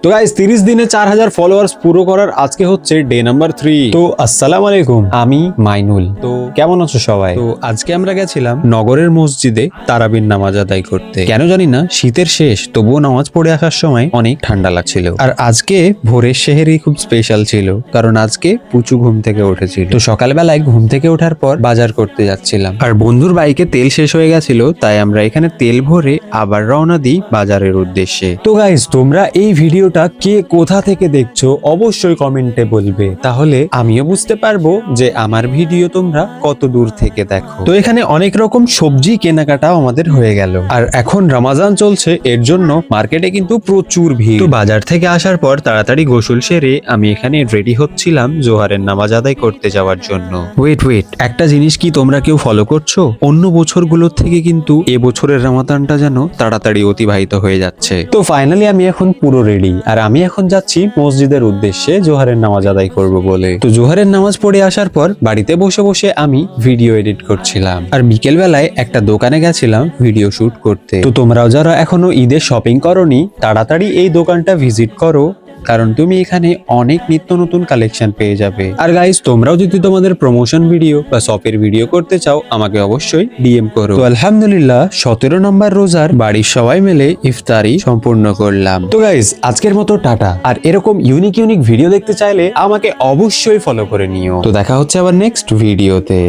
তো গাইস 30 দিনে 4000 ফলোয়ার্স পুরো করার আজকে হচ্ছে ডে নাম্বার 3। তো আসসালামু আলাইকুম, আমি মাইনুল। তো কেমন আছো সবাই? তো আজকে আমরা গেছিলাম নগরের মসজিদে তারাবির নামাজ আদায় করতে। কেন জানি না, শীতের শেষ, তবুও নামাজ পড়ে আসার সময় অনেক ঠান্ডা লাগছিল। আর আজকে ভোরের সেহেরি খুব স্পেশাল ছিল, কারণ আজকে পুচু ঘুম থেকে উঠেছিল। তো সকালবেলায় ঘুম থেকে ওঠার পর বাজার করতে যাচ্ছিলাম, আর বন্ধুর বাইকে তেল শেষ হয়ে গেছিল, তাই আমরা এখানে তেল ভরে আবার রওনা দিই বাজারের উদ্দেশ্যে। তো গাইস, তোমরা এই ভিডিওটা কে কোথা থেকে দেখছো অবশ্যই কমেন্টে বলবে, তাহলে আমিও বুঝতে পারবো যে আমার ভিডিও তোমরা কত দূর থেকে দেখো। তো এখানে অনেক রকম সবজি কেনাকাটাও আমাদের হয়ে গেল, আর এখন রমাজান চলছে, এর জন্য মার্কেটে কিন্তু প্রচুর ভিড়। তো বাজার থেকে আসার পর তাড়াতাড়ি গোসল সেরে আমি এখানে রেডি হচ্ছিলাম জোহারের নামাজ আদায় করতে যাওয়ার জন্য। ওয়েট, একটা জিনিস কি তোমরা কেউ ফলো করছো? অন্য বছরগুলোর থেকে কিন্তু এবছরের রমাদানটা যেন তাড়াতাড়ি অতিবাহিত হয়ে যাচ্ছে। তো ফাইনালি আমি এখন পুরো রেডি, আর আমি এখন যাচ্ছি মসজিদের উদ্দেশ্যে জোহারের নামাজ আদায় করব বলে। তো জোহারের নামাজ পড়ে আসার পর বাড়িতে বসে বসে আমি ভিডিও এডিট করছিলাম, আর বিকেল বেলায় একটা দোকানে গেছিলাম ভিডিও শুট করতে। তো তোমরাও যারা এখনো ঈদের শপিং করোনি, তাড়াতাড়ি এই দোকানটা ভিজিট করো, কারণ তুমি এখানে অনেক নিত্য নতুন কালেকশন পেয়ে যাবে। আর গাইস, তোমরাও যদি তোমাদের প্রমোশন ভিডিও বা শপের ভিডিও করতে চাও, আমাকে অবশ্যই ডিএম করো। তো আলহামদুলিল্লাহ 17 নম্বর রোজার বাড়ির সবাই মিলে ইফতারি সম্পূর্ণ করলাম। তো গাইস, আজকের মতো টাটা। আর এরকম ইউনিক ভিডিও দেখতে চাইলে আমাকে অবশ্যই ফলো করে নিও। তো দেখা হচ্ছে আবার নেক্সট ভিডিওতে।